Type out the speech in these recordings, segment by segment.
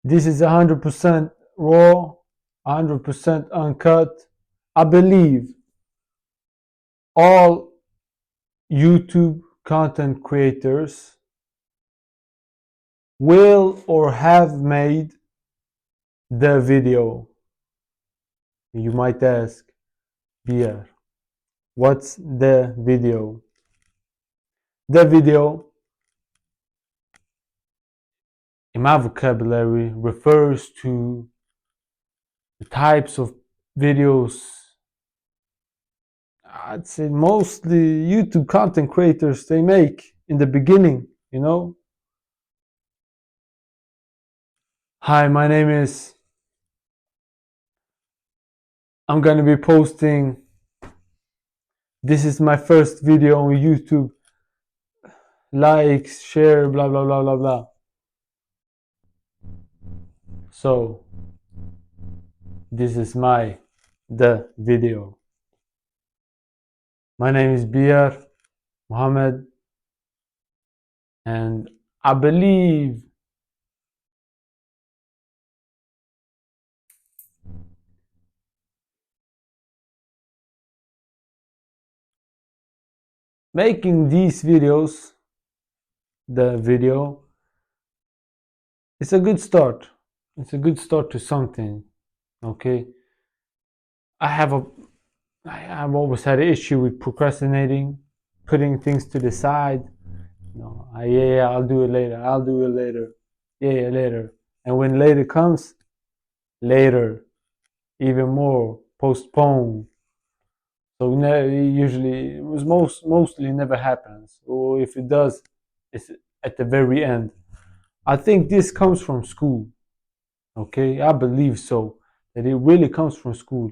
This is 100% raw, 100% uncut. I believe all YouTube content creators will or have made the video. You might ask, Bia, what's the video? The video, in my vocabulary, refers to the types of videos I'd say mostly YouTube content creators they make in the beginning, you know. Hi, my name is. I'm gonna be posting. This is my first video on YouTube. Likes, share, blah blah blah blah blah. So this is the video. My name is Biyar Mohammed, and I believe making these videos, the video, it's a good start. It's a good start to something. Okay, I have a I've always had an issue with procrastinating, putting things to the side. Yeah, I'll do it later. I'll do it later. Yeah, later. And when later comes, later, even more, postpone. So usually, it was mostly never happens. Or if it does, it's at the very end. I think this comes from school. Okay, I believe so. That it really comes from school,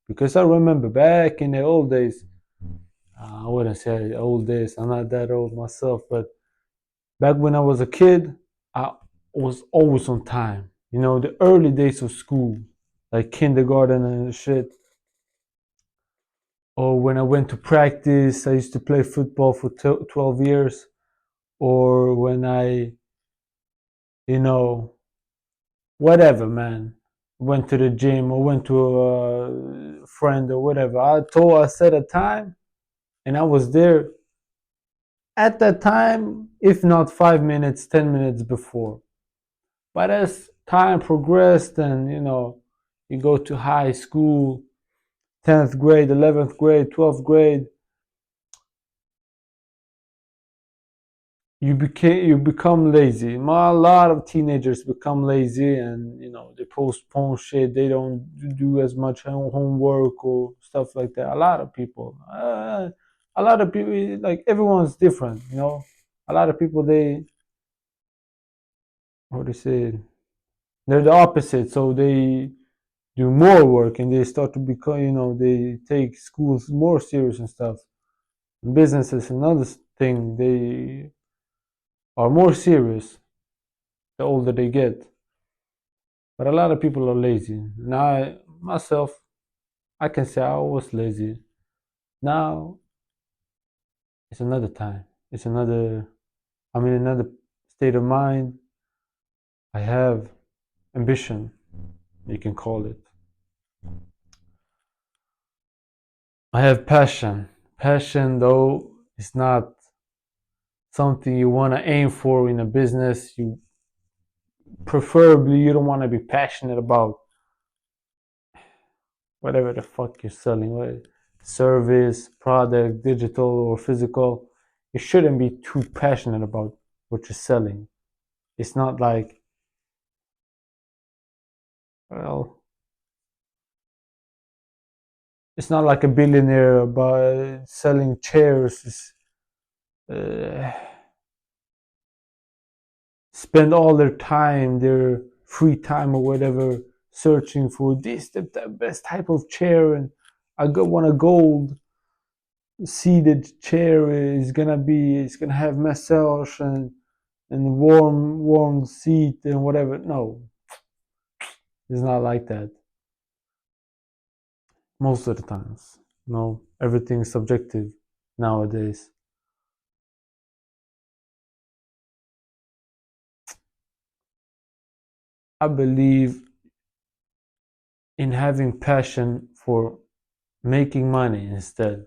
because I remember back in the old days. I wouldn't say old days. I'm not that old myself, but back when I was a kid, I was always on time. You know, the early days of school, like kindergarten and shit. Or when I went to practice, I used to play football for 12 years. Or when you know, whatever, man, went to the gym or went to a friend or whatever. I set a time and I was there at that time, if not 5 minutes, 10 minutes before. But as time progressed and you go to high school, 10th grade, 11th grade, 12th grade, you become lazy. A lot of teenagers become lazy, and they postpone shit. They don't do as much homework or stuff like that. A lot of people, like everyone's different. A lot of people, they, what do you say, they're the opposite. So they do more work and they start to become, they take schools more serious and stuff. Business is another thing. They are more serious the older they get. But a lot of people are lazy. Now, myself, I can say I was lazy. Now, it's another time. I'm in another state of mind. I have ambition, you can call it. I have passion. Passion, though, is not something you want to aim for in a business. Preferably you don't want to be passionate about whatever the fuck you're selling, right? Service, product, digital or physical. You shouldn't be too passionate about what you're selling. It's not like, well, it's not like a billionaire by selling chairs. Uh, Spend all their time, their free time or whatever, searching for the best type of chair, and want a gold seated chair. It's gonna have massage and warm seat and whatever. No, it's not like that. Most of the times, no, everything is subjective nowadays. I believe in having passion for making money instead.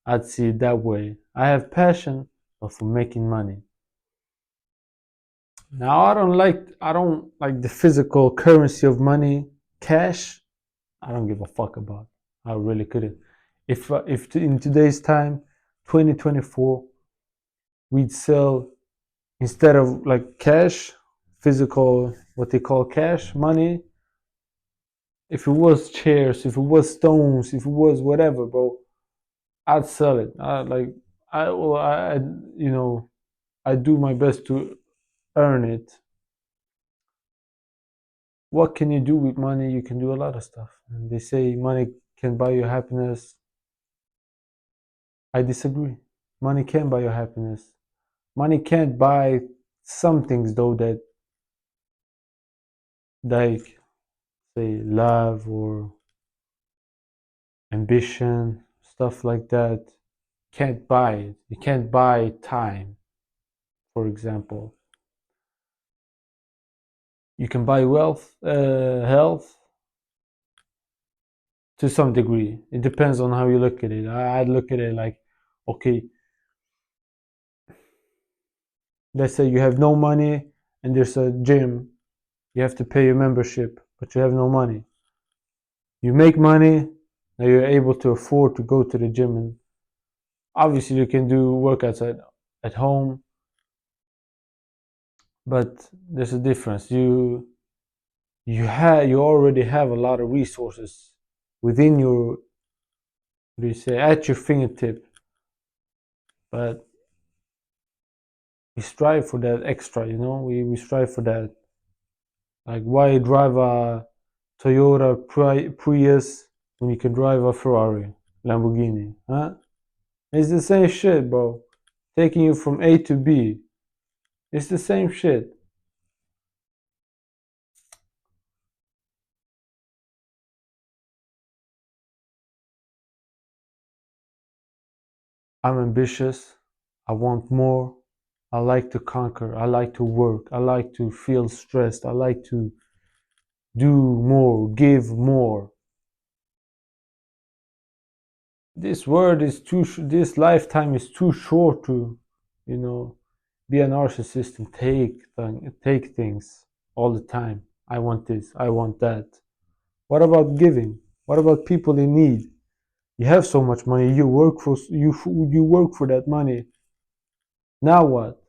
I'd see it that way. I have passion, but for making money. Now I don't like the physical currency of money, cash. I don't give a fuck about. I really couldn't. If in today's time, 2024, we'd sell instead of like cash, physical, what they call cash money. If it was chairs, if it was stones, if it was whatever, bro, I'd sell it. You know, I do my best to earn it. What can you do with money? You can do a lot of stuff. And they say money can buy you happiness. I disagree. Money can buy you happiness. Money can't buy some things though that like say love or ambition, stuff like that. Can't buy it. You can't buy time, for example. You can buy wealth, health to some degree. It depends on how you look at it. I look at it like, okay, let's say you have no money and there's a gym. You have to pay your membership, but you have no money. You make money, now you're able to afford to go to the gym, and obviously you can do workouts at home, but there's a difference. You already have a lot of resources within your, what do you say, at your fingertip, but we strive for that extra, we strive for that. Like, why drive a Toyota Prius when you can drive a Ferrari, Lamborghini, huh? It's the same shit, bro. Taking you from A to B. It's the same shit. I'm ambitious. I want more. I like to conquer. I like to work. I like to feel stressed. I like to do more, give more. This lifetime is too short to, you know, be a narcissist and take things all the time. I want this. I want that. What about giving? What about people in need? You have so much money. You work for that money. Now what?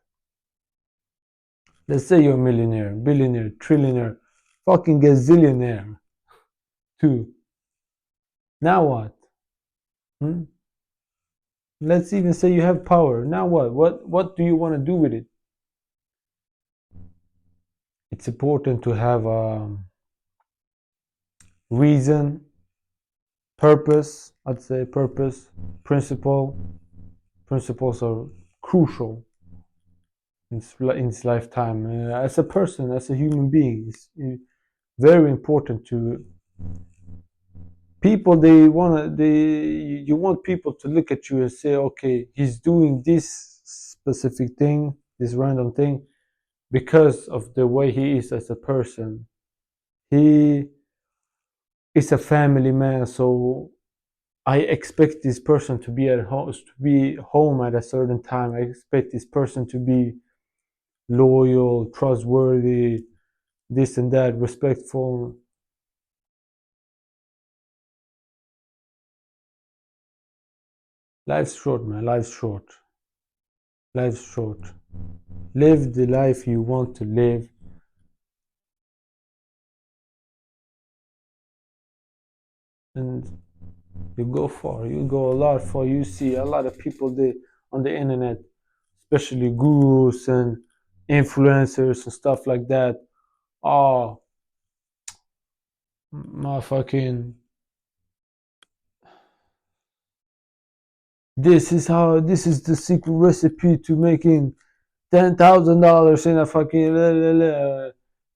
Let's say you're a millionaire, billionaire, trillionaire, fucking gazillionaire too. Now what? Hmm? Let's even say you have power. Now what? What do you want to do with it? It's important to have a reason, purpose. I'd say purpose, principle. Principles are crucial in its lifetime. As a person, as a human being, it's very important to people. You want people to look at you and say, okay, he's doing this specific thing, this random thing, because of the way he is as a person. He is a family man, so I expect this person to be home at a certain time. I expect this person to be loyal, trustworthy, this and that, respectful. Life's short, man. Life's short. Life's short. Live the life you want to live, and you go far. You go a lot far. You see a lot of people on the internet, especially gurus and influencers and stuff like that. Oh, my fucking. This is the secret recipe to making $10,000 in a fucking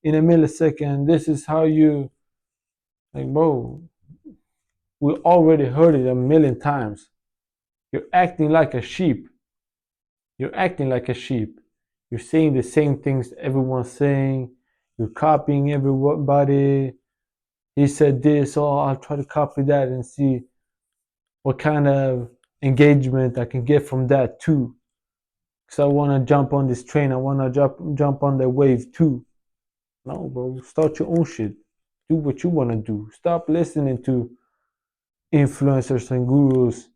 in a millisecond. This is how you, like, bro. We already heard it a million times. You're acting like a sheep. You're acting like a sheep. You're saying the same things everyone's saying. You're copying everybody. He said this, oh, I'll try to copy that and see what kind of engagement I can get from that too. Because I want to jump on this train. I want to jump on the wave too. No, bro. Start your own shit. Do what you want to do. Stop listening to influencers and gurus.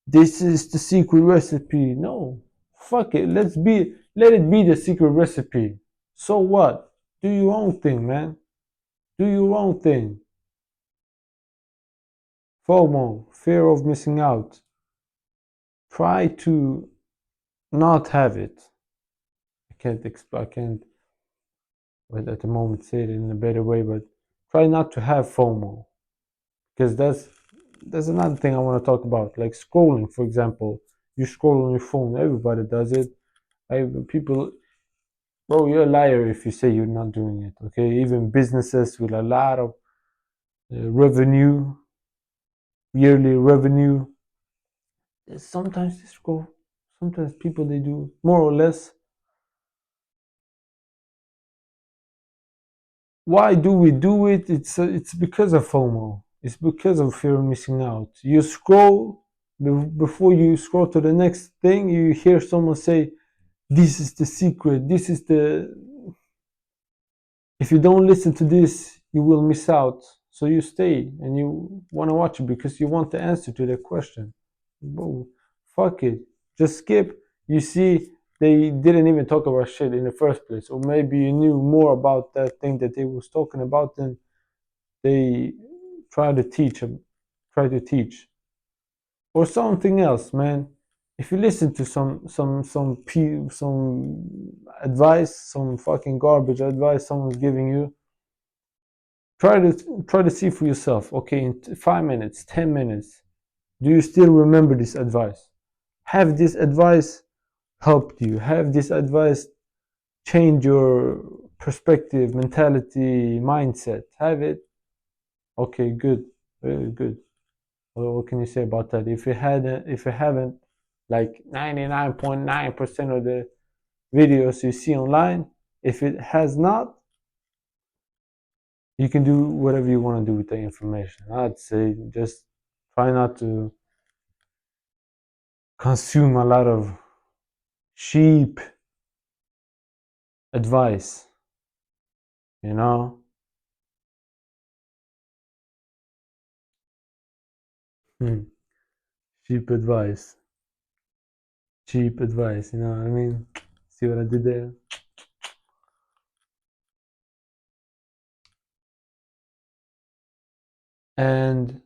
This is the secret recipe. No. Fuck it. Let it be the secret recipe. So what? Do your own thing, man. Do your own thing. FOMO, fear of missing out. Try to not have it. I can't but at the moment say it in a better way, but try not to have FOMO. Because that's another thing I want to talk about. Like scrolling, for example. You scroll on your phone, everybody does it. People, bro, you're a liar if you say you're not doing it. Okay, even businesses with a lot of revenue, yearly revenue, sometimes they scroll. Sometimes people they do more or less. Why do we do it? It's because of FOMO. It's because of fear of missing out. You scroll before you scroll to the next thing. You hear someone say, "This is the secret. This is the. If you don't listen to this, you will miss out." So you stay and you want to watch it because you want the answer to the question. Bro, fuck it. Just skip. You see, they didn't even talk about shit in the first place, or maybe you knew more about that thing that they was talking about than they try to teach, or something else, man. If you listen to some advice, some fucking garbage advice someone's giving you, try to see for yourself. Okay, in 5 minutes, 10 minutes, do you still remember this advice? Have this advice helped you? Have this advice changed your perspective, mentality, mindset? Have it? Okay, good, very good. What can you say about that? If you haven't, like 99.9% of the videos you see online, if it has not, you can do whatever you want to do with the information. I'd say just try not to consume a lot of cheap advice, you know? Hmm. Cheap advice. Cheap advice, you know what I mean? See what I did there? And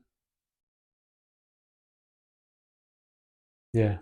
yeah,